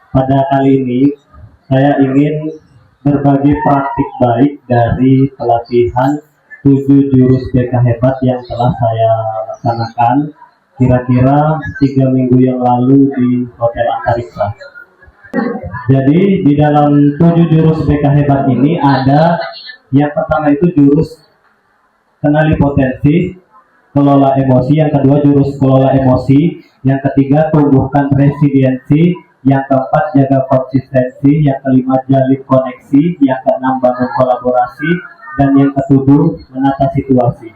Pada kali ini saya ingin berbagi praktik baik dari pelatihan 7 jurus BK hebat yang telah saya laksanakan kira-kira 3 minggu yang lalu di Hotel Antariksa. Jadi di dalam 7 jurus BK hebat ini ada yang pertama itu jurus kenali potensi, kelola emosi, yang kedua jurus kelola emosi, yang ketiga tumbuhkan resiliensi, yang keempat jaga konsistensi, yang kelima jalin koneksi, yang keenam bangun kolaborasi, dan yang ketujuh menata situasi.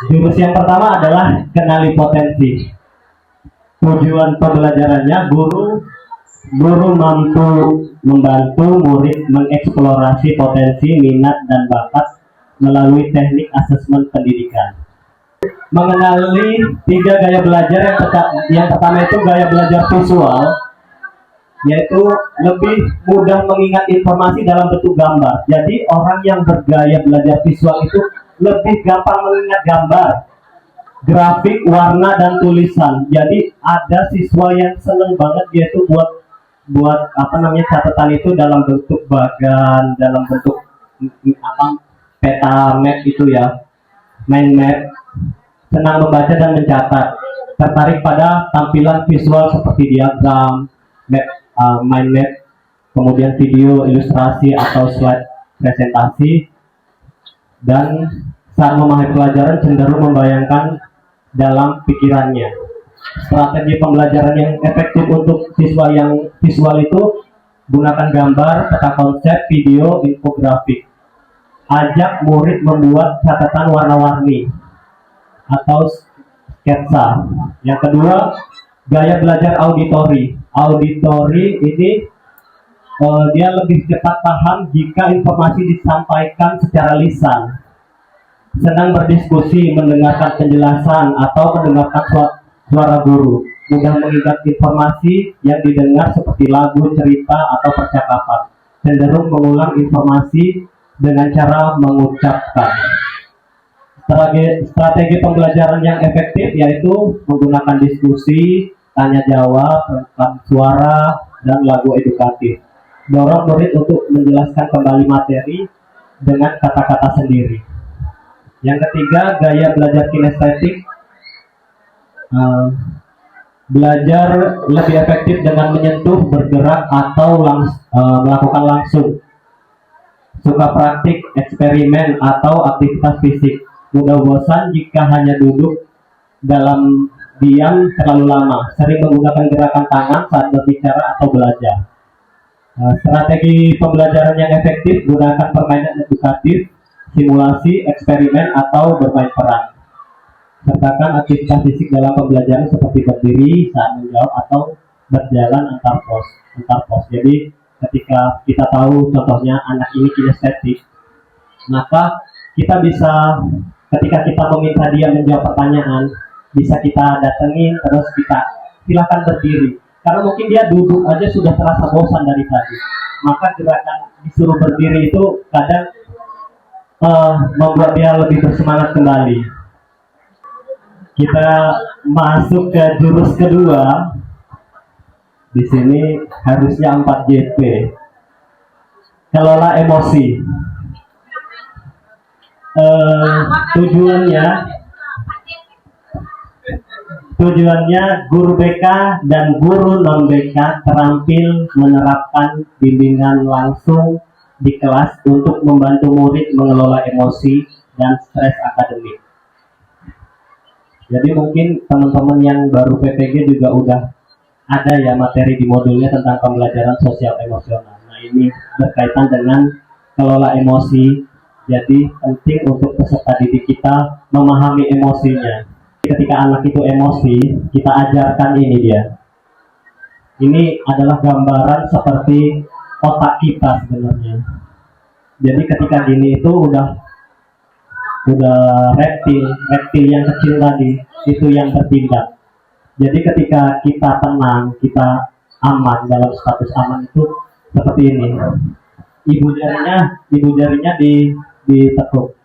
Jurus yang pertama adalah kenali potensi. Tujuan pembelajarannya guru mampu membantu murid mengeksplorasi potensi, minat, dan bakat melalui teknik asesmen pendidikan. Mengenali 3 gaya belajar yang pertama itu gaya belajar visual, yaitu lebih mudah mengingat informasi dalam bentuk gambar. Jadi orang yang bergaya belajar visual itu lebih gampang mengingat gambar, grafik, warna, dan tulisan. Jadi ada siswa yang seneng banget yaitu buat catatan itu dalam bentuk bagan, dalam bentuk peta map itu ya, mind map, senang membaca dan mencatat, tertarik pada tampilan visual seperti diagram, map, mind map, kemudian video, ilustrasi atau slide presentasi, dan saat memahami pelajaran cenderung membayangkan dalam pikirannya. Strategi pembelajaran yang efektif untuk siswa yang visual itu gunakan gambar, peta konsep, video, infografik. Ajak murid membuat catatan warna-warni atau sketsa. Yang kedua, gaya belajar auditori. Auditori ini dia lebih cepat paham jika informasi disampaikan secara lisan. Senang berdiskusi, mendengarkan penjelasan atau mendengarkan suara guru. Mudah mengingat informasi yang didengar seperti lagu, cerita, atau percakapan. Cenderung mengulang informasi dengan cara mengucapkan. Strategi pembelajaran yang efektif yaitu menggunakan diskusi, tanya jawab, rekam suara, dan lagu edukatif. Dorong murid untuk menjelaskan kembali materi dengan kata-kata sendiri. Yang ketiga, gaya belajar kinestetik. Belajar lebih efektif dengan menyentuh, bergerak, atau melakukan langsung. Suka praktik, eksperimen, atau aktivitas fisik. Mudah bosan jika hanya duduk dalam diam terlalu lama. Sering menggunakan gerakan tangan saat berbicara atau belajar. Strategi pembelajaran yang efektif, gunakan permainan edukatif, simulasi, eksperimen, atau bermain peran. Sertakan aktivitas fisik dalam pembelajaran seperti berdiri saat menjawab atau berjalan antar pos. Jadi ketika kita tahu contohnya anak ini kinestetik, maka kita bisa ketika kita meminta dia menjawab pertanyaan, bisa kita datengin terus kita silakan berdiri, karena mungkin dia duduk aja sudah terasa bosan dari tadi. Maka gerakan disuruh berdiri itu kadang membuat dia lebih bersemangat kembali. Kita masuk ke jurus kedua. Di sini harusnya 4JP. Kelola emosi. Tujuannya guru BK dan guru non BK terampil menerapkan bimbingan langsung di kelas untuk membantu murid mengelola emosi dan stres akademik. Jadi mungkin teman-teman yang baru PPG juga udah ada ya materi di modulnya tentang pembelajaran sosial emosional. Nah, ini berkaitan dengan kelola emosi. Jadi penting untuk peserta didik kita memahami emosinya. Ketika anak itu emosi, kita ajarkan ini dia. Ini adalah gambaran seperti otak kita sebenarnya. Jadi ketika gini itu udah reptil yang kecil tadi itu yang bertindak. Jadi ketika kita tenang, kita aman, dalam status aman itu seperti ini. Ibu jarinya ditekuk.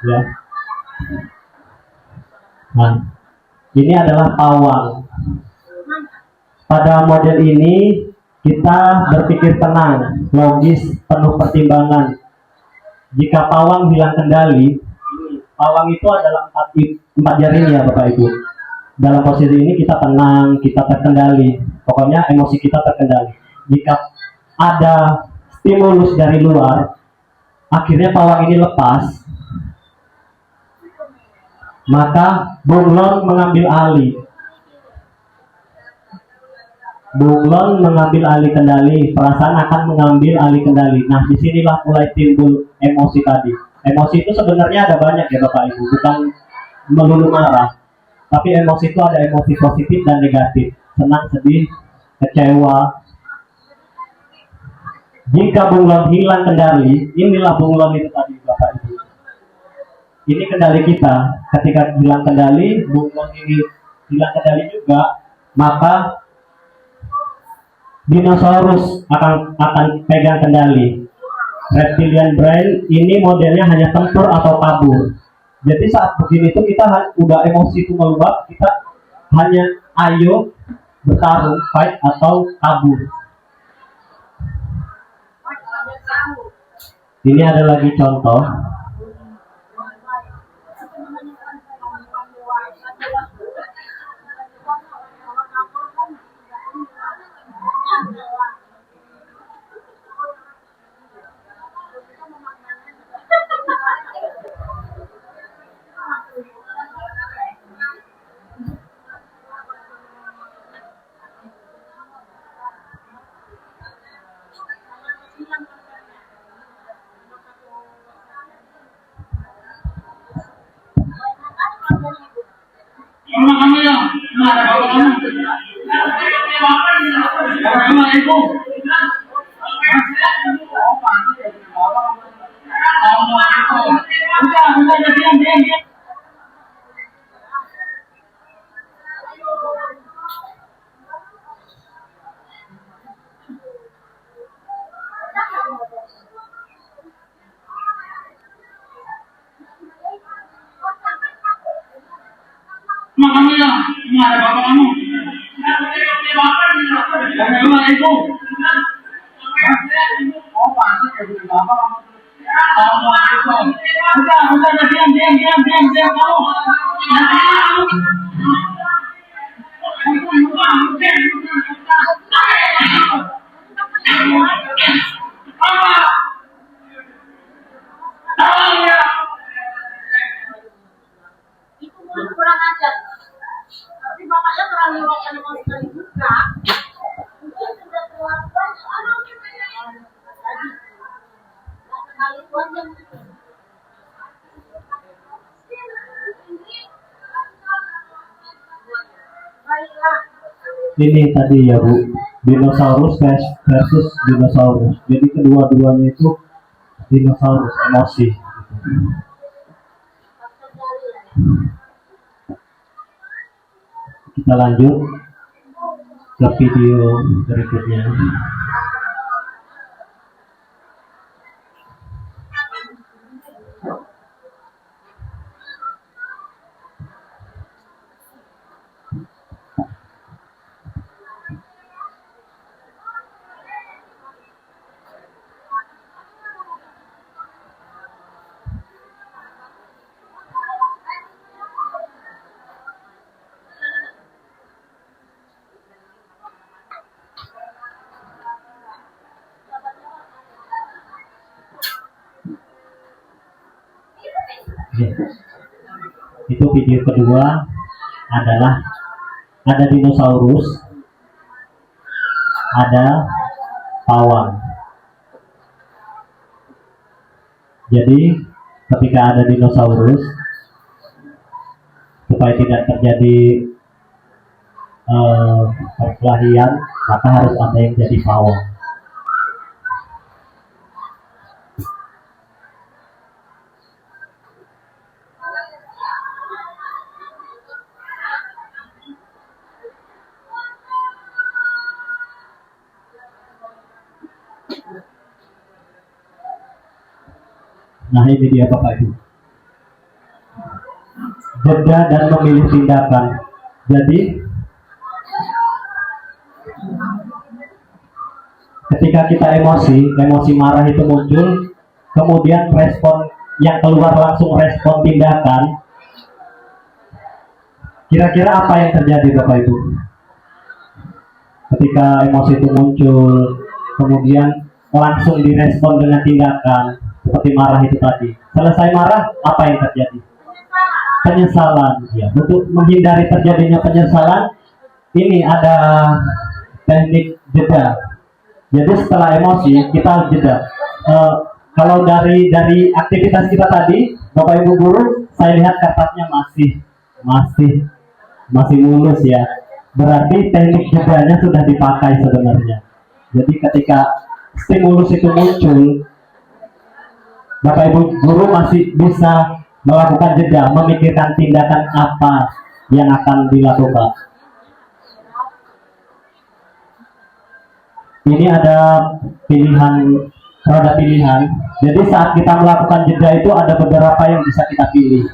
Ya. Nah, ini adalah pawang. Pada model ini kita berpikir tenang, logis, penuh pertimbangan. Jika pawang hilang kendali, pawang itu adalah empat jari ya Bapak Ibu. Dalam posisi ini kita tenang, kita terkendali. Pokoknya emosi kita terkendali. Jika ada stimulus dari luar, akhirnya pawang ini lepas, maka bunglon mengambil alih. Bunglon mengambil alih kendali, perasaan akan mengambil alih kendali. Nah, disinilah mulai timbul emosi tadi. Emosi itu sebenarnya ada banyak ya Bapak Ibu, bukan melulu marah. Tapi emosi itu ada emosi positif dan negatif, senang, sedih, kecewa. Jika bunglon hilang kendali, inilah bunglon itu tadi Bapak Ibu. Ini kendali kita. Ketika hilang kendali, bunglon ini hilang kendali juga, maka dinosaurus akan pegang kendali. Reptilian brain ini modelnya hanya tempur atau kabur. Jadi saat begini itu kita udah emosi itu meluap, kita hanya ayo bertarung, fight atau kabur. Ini ada lagi contoh. Makanya, ada bapak kamu. Assalamualaikum. Oh, pantas ya bu bapak kamu. Assalamualaikum. Udah, diam kamu. Apa? Itu mulut kurang ajar. Tapi bapaknya terlalu emosi sekali juga. Mungkin sudah terlalu banyak anak tadi. Kali itu aja mungkin. Baiklah. Ini tadi ya Bu, dinosaurus versus dinosaurus. Jadi kedua-duanya itu dinosaurus emosi. Kita lanjut ke video berikutnya. Itu video kedua adalah ada dinosaurus, ada pawang. Jadi ketika ada dinosaurus, supaya tidak terjadi perkelahian, maka harus ada yang jadi pawang. Nah ini dia Bapak Ibu, jeda dan memilih tindakan. Jadi Ketika kita emosi marah itu muncul, kemudian respon yang keluar langsung respon tindakan. Kira-kira apa yang terjadi Bapak Ibu? Ketika emosi itu muncul, kemudian langsung direspon dengan tindakan seperti marah itu tadi. Selesai marah, apa yang terjadi? Penyesalan. Ya, untuk menghindari terjadinya penyesalan, ini ada teknik jeda. Jadi setelah emosi kita jeda. Kalau dari aktivitas kita tadi, Bapak Ibu guru, saya lihat kertasnya masih mulus ya. Berarti teknik jedanya sudah dipakai sebenarnya. Jadi ketika stimulus itu muncul, Bapak Ibu guru masih bisa melakukan jeda, memikirkan tindakan apa yang akan dilakukan. Ini ada roda pilihan. Jadi saat kita melakukan jeda itu ada beberapa yang bisa kita pilih.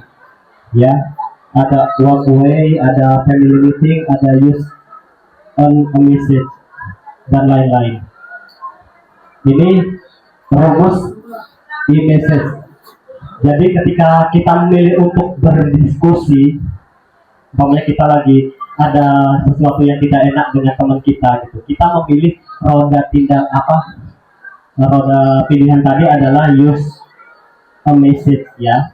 Ya, ada walk away, ada family meeting, ada use on a message, dan lain-lain. Ini rumus e-message. Jadi ketika kita memilih untuk berdiskusi, umpamanya kita lagi ada sesuatu yang tidak enak dengan teman kita gitu, kita memilih roda pilihan tadi adalah use a message ya.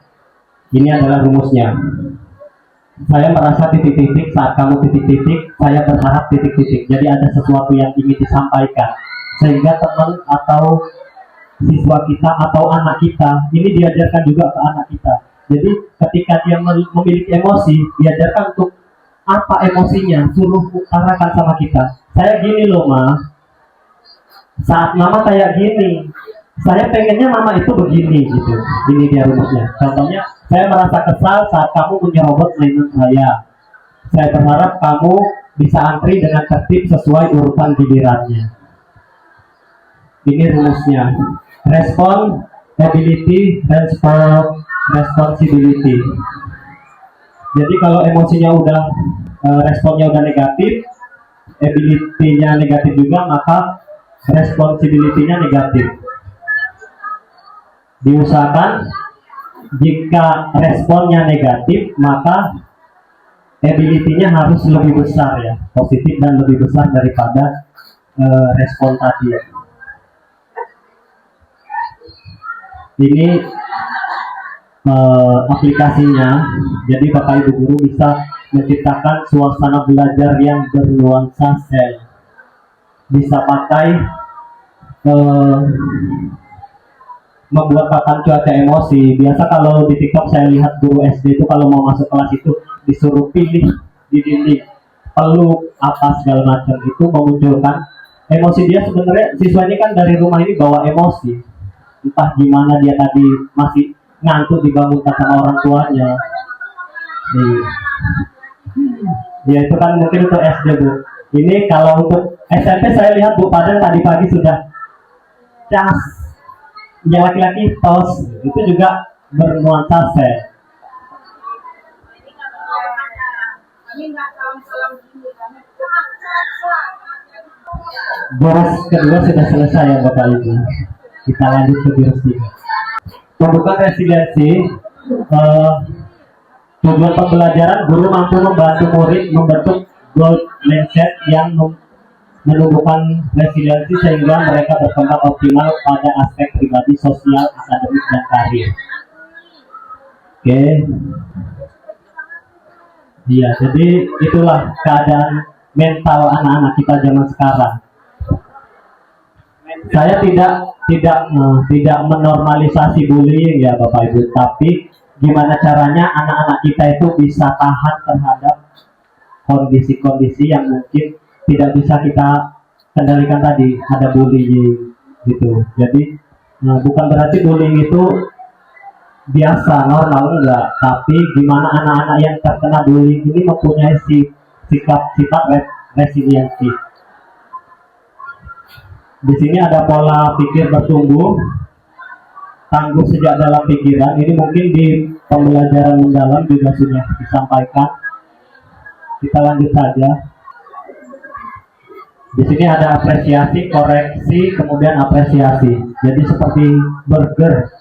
Ini adalah rumusnya. Saya merasa titik-titik, saat kamu titik-titik, saya berharap titik-titik. Jadi ada sesuatu yang ingin disampaikan, sehingga teman atau siswa kita atau anak kita ini diajarkan juga ke anak kita. Jadi ketika dia memiliki emosi, diajarkan untuk apa emosinya, suruh utarakan sama kita. Saya gini loh Ma, saat mama kayak gini, saya pengennya mama itu begini gitu. Ini dia rumusnya. Contohnya, saya merasa kesal saat kamu menyerobot mainan saya. Saya berharap kamu bisa antri dengan tertib sesuai urutan gilirannya. Ini rumusnya. Responsibility, responsibility. Jadi kalau emosinya udah responnya udah negatif, ability-nya negatif juga, maka responsibility-nya negatif. Diusahakan jika responnya negatif, maka ability-nya harus lebih besar ya, positif dan lebih besar daripada respon tadi. Ini aplikasinya. Jadi Bapak Ibu guru bisa menciptakan suasana belajar yang bernuansa sel. Bisa pakai membuat papan cuaca emosi. Biasa kalau di TikTok saya lihat guru SD itu kalau mau masuk kelas itu disuruh pilih di dinding peluk apa segala macam, itu memunculkan emosi dia. Sebenarnya siswa ini kan dari rumah ini bawa emosi, entah gimana dia tadi masih ngantuk dibangunkan sama orang tuanya. Ya itu kan mungkin untuk SD Bu. Ini kalau untuk SMP saya lihat Bu Padang tadi pagi sudah cas, yang laki-laki tos, itu juga bernuansa sel. Boros kedua sudah selesai ya Bapak Ibu. Kita lanjut ke boros 3. Pembukaan resiliensi. Tujuan pembelajaran, guru mampu membantu murid membentuk growth mindset yang menumbuhkan resiliensi sehingga mereka berkembang optimal pada aspek pribadi, sosial, akademik, dan karir. Oke. Iya, jadi itulah keadaan mental anak-anak kita zaman sekarang. Saya tidak menormalisasi bullying ya Bapak Ibu, tapi gimana caranya anak-anak kita itu bisa tahan terhadap kondisi-kondisi yang mungkin tidak bisa kita kendalikan tadi, ada bullying gitu. Jadi bukan berarti bullying itu biasa, normal, enggak, tapi gimana anak-anak yang terkena bullying ini mempunyai sifat resiliensi. Di sini ada pola pikir bertumbuh, tangguh sejak dalam pikiran. Ini mungkin di pembelajaran mendalam juga sudah disampaikan. Kita lanjut saja. Di sini ada apresiasi, koreksi, kemudian apresiasi. Jadi seperti burger,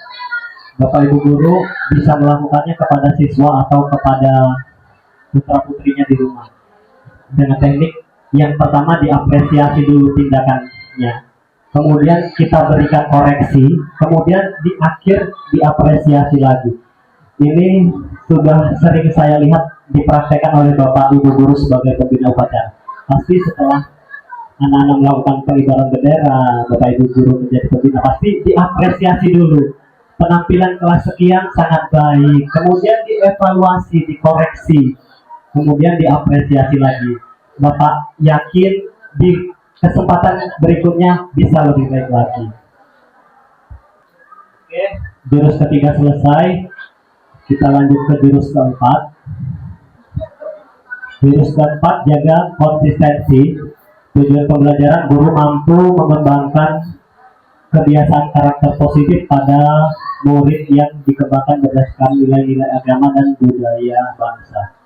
Bapak Ibu guru bisa melakukannya kepada siswa atau kepada putra putrinya di rumah dengan teknik yang pertama diapresiasi dulu tindakannya, kemudian kita berikan koreksi, kemudian di akhir diapresiasi lagi. Ini sudah sering saya lihat dipraktekkan oleh Bapak Ibu guru sebagai pembina upacara. Pasti setelah anak-anak melakukan pengibaran bendera, Bapak Ibu guru menjadi pembina, pasti diapresiasi dulu. Penampilan kelas sekian sangat baik, kemudian dievaluasi, dikoreksi, kemudian diapresiasi lagi. Bapak yakin di kesempatan berikutnya bisa lebih baik lagi. Oke, jurus ketiga selesai. Kita lanjut ke jurus keempat. Jurus keempat, jaga konsistensi. Tujuan pembelajaran, guru mampu mengembangkan kebiasaan karakter positif pada murid yang dikembangkan berdasarkan nilai-nilai agama dan budaya bangsa.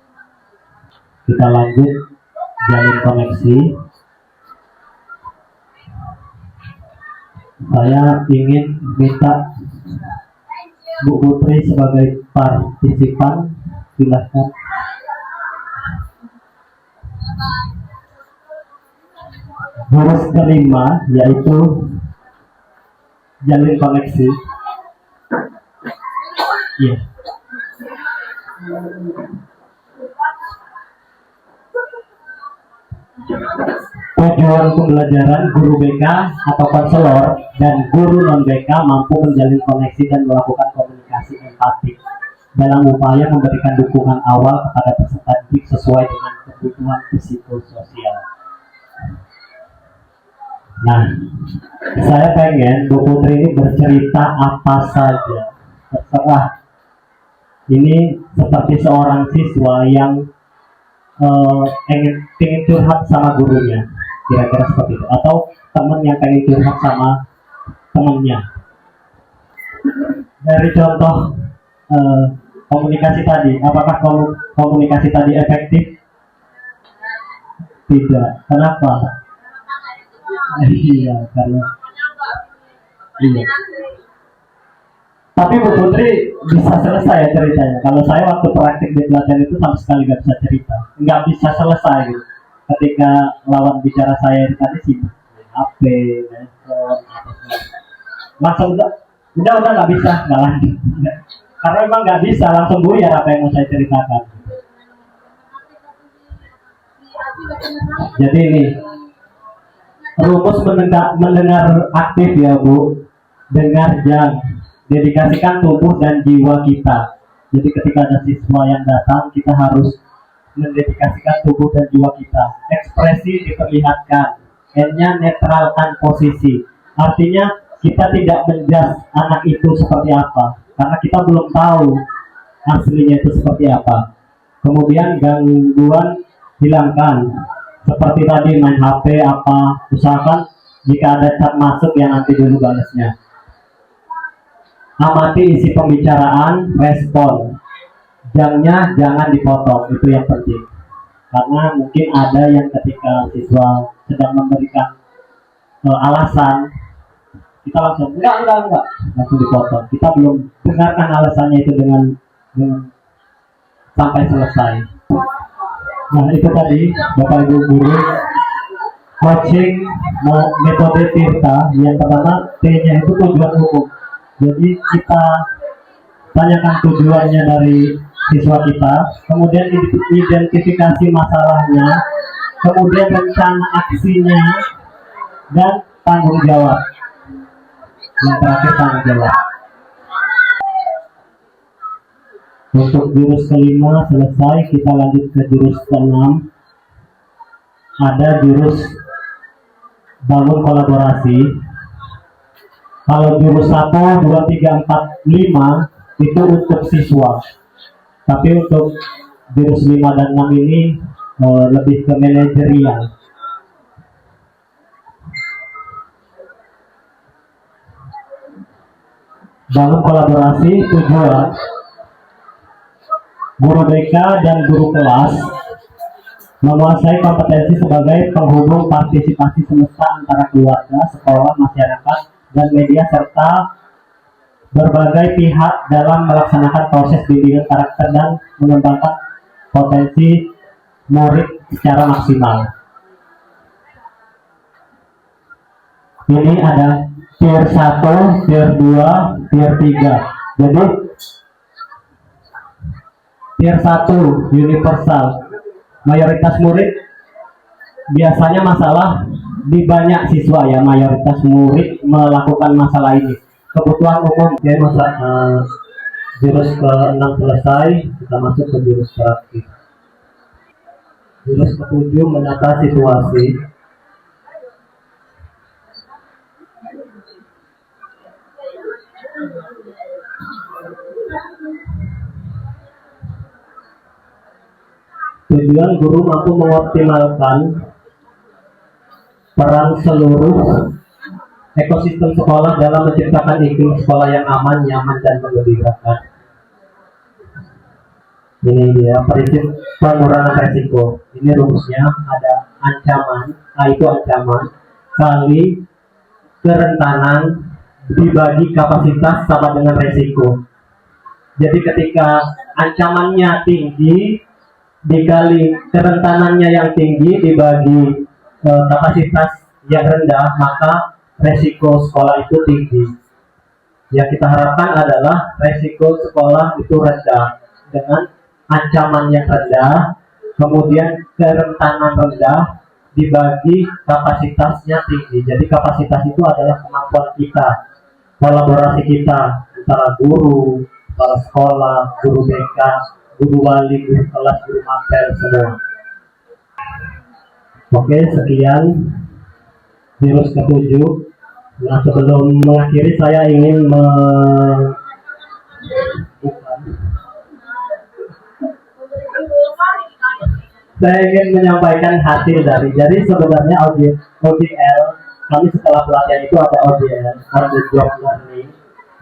Kita lanjut, jalin koneksi. Saya ingin minta Bu Putri sebagai partisipan, silahkan. Jurus kelima yaitu jalin koneksi. Iya. Tujuan pembelajaran, guru BK atau konselor dan guru non BK mampu menjalin koneksi dan melakukan komunikasi empatik dalam upaya memberikan dukungan awal kepada peserta didik sesuai dengan kebutuhan psikososial. Nah, saya pengen Bu Putri ini bercerita apa saja, terserah. Ini seperti seorang siswa yang ingin curhat sama gurunya, kira-kira seperti itu, atau teman yang pengen curhat sama temannya. Dari contoh komunikasi tadi, apakah komunikasi tadi efektif? Tidak. Kenapa? Iya, karena iya. Tapi Bu Putri bisa selesai ceritanya. Kalau saya waktu praktik di pelatihan itu sama sekali nggak bisa cerita, nggak bisa selesai gitu. Ketika lawan bicara saya tadi sih HP, handphone, langsung udah nggak bisa, nggak lanjut. Karena memang nggak bisa langsung buyar apa yang mau saya ceritakan. Jadi ini rumus mendengar aktif ya Bu. Dengar jam, dedikasikan tubuh dan jiwa kita. Jadi ketika ada siswa yang datang, kita harus mendedikasikan tubuh dan jiwa kita. Ekspresi diperlihatkan, N-nya netralkan posisi. Artinya kita tidak menjudge anak itu seperti apa, karena kita belum tahu aslinya itu seperti apa. Kemudian gangguan hilangkan, seperti tadi main HP apa, usahakan jika ada chat masuk yang nanti dulu balasnya. Amati isi pembicaraan, respon. Jamnya jangan dipotong, itu yang penting. Karena mungkin ada yang ketika siswa sedang memberikan alasan, kita langsung enggak, langsung dipotong. Kita belum dengarkan alasannya itu dengan sampai selesai. Nah itu tadi Bapak Ibu guru, coaching metode Tirta. Yang pertama T-nya itu tujuan umum. Jadi kita tanyakan tujuannya dari siswa kita, kemudian identifikasi masalahnya, kemudian rencana aksinya, dan tanggung jawab. Yang terakhir tanggung jawab. Untuk jurus kelima selesai, kita lanjut ke jurus keenam. Ada jurus bangun kolaborasi. Kalau jurus 1, 2, 3, 4, 5 itu untuk siswa. Tapi untuk jurus 5 dan 6 ini lebih ke manajerial. Bangun kolaborasi, tujuan guru BK dan guru kelas menguasai kompetensi sebagai penghubung partisipasi semesta antara keluarga, sekolah, masyarakat, dan media serta berbagai pihak dalam melaksanakan proses bimbingan karakter dan mengembangkan potensi murid secara maksimal. Ini ada tier 1, tier 2, tier 3. Jadi tier 1 universal. Mayoritas murid biasanya masalah di banyak siswa ya, mayoritas murid melakukan masalah ini. Kebutuhan umum, ya, jurus ke-6 selesai, kita masuk ke jurus praktik. Jurus ke-7 menata situasi. Tujuan guru mampu mengoptimalkan peran seluruh ekosistem sekolah dalam menciptakan iklim sekolah yang aman, nyaman, dan menggembirakan. Ini dia prinsip pengurangan resiko. Ini rumusnya ada ancaman, A itu ancaman, kali kerentanan dibagi kapasitas sama dengan resiko. Jadi ketika ancamannya tinggi dikali kerentanannya yang tinggi dibagi kapasitas yang rendah, maka resiko sekolah itu tinggi. Yang kita harapkan adalah resiko sekolah itu rendah dengan ancaman yang rendah, kemudian kerentanan rendah dibagi kapasitasnya tinggi. Jadi kapasitas itu adalah kemampuan kita, kolaborasi kita antara guru, kepala sekolah, guru BK, guru wali, guru kelas, guru mapel, semua. Oke, sekian jurus ke-7. Nah, sebelum mengakhiri saya ingin menyampaikan hasil dari. Jadi sebenarnya OJL kami setelah pelatihan itu ada OJL, on the job learning.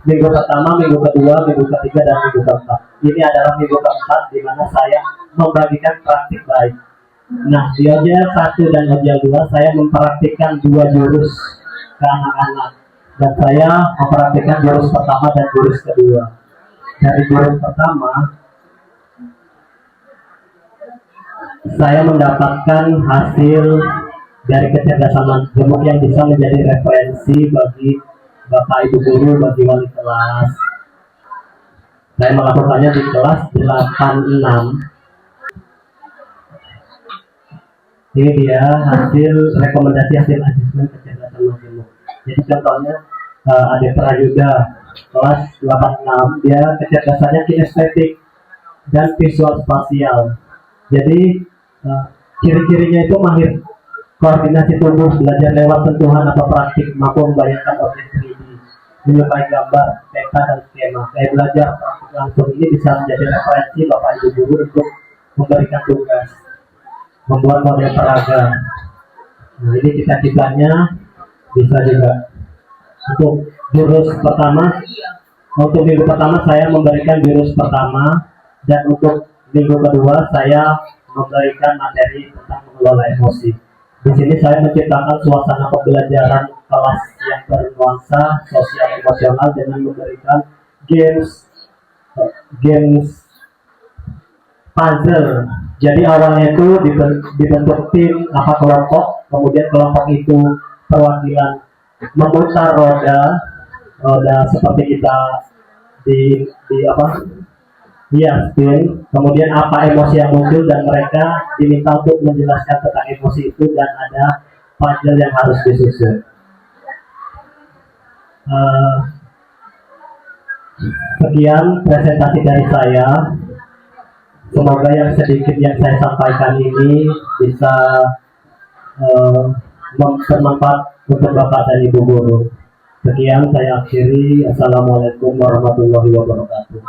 Minggu pertama, minggu kedua, minggu ketiga, dan minggu keempat. Ini adalah minggu keempat di mana saya membagikan praktik baik. Nah, di OJL 1 dan OJL 2 saya mempraktikkan 2 jurus ke anak-anak. Dan saya mempraktikkan jurus pertama dan jurus kedua. Dari jurus pertama, saya mendapatkan hasil dari kecerdasan gemuk yang bisa menjadi referensi bagi Bapak Ibu guru, bagi wali kelas. Saya melakukannya di kelas 86. Ini dia hasil rekomendasi hasil asesmen kecerdasan gemuk. Jadi contohnya ada Prayuda kelas 86, dia kecerdasannya kinestetik dan visual spasial. Jadi ciri-cirinya itu mahir koordinasi tubuh, belajar lewat sentuhan atau praktik, mampu membayangkan objek 3D, menyukai gambar, peta, dan skema. Kayak belajar praktik langsung ini bisa menjadi referensi Bapak Ibu guru untuk memberikan tugas, membuat model peraga. Nah, ini cita-citanya bisa juga. Untuk jurus pertama, untuk minggu pertama saya memberikan jurus pertama, dan untuk minggu kedua saya memberikan materi tentang mengelola emosi. Di sini saya menciptakan suasana pembelajaran kelas yang bernuansa sosial emosional dengan memberikan games puzzle. Jadi awalnya itu dibentuk tim apa kelompok, kemudian kelompok itu perwakilan memutar roda seperti kita di apa? Iya, spin. Kemudian apa emosi yang muncul dan mereka diminta untuk menjelaskan tentang emosi itu dan ada puzzle yang harus disusun. Sekian presentasi dari saya. Semoga yang sedikit yang saya sampaikan ini bisa bermanfaat untuk Bapak dan Ibu guru. Sekian saya akhiri. Assalamualaikum warahmatullahi wabarakatuh.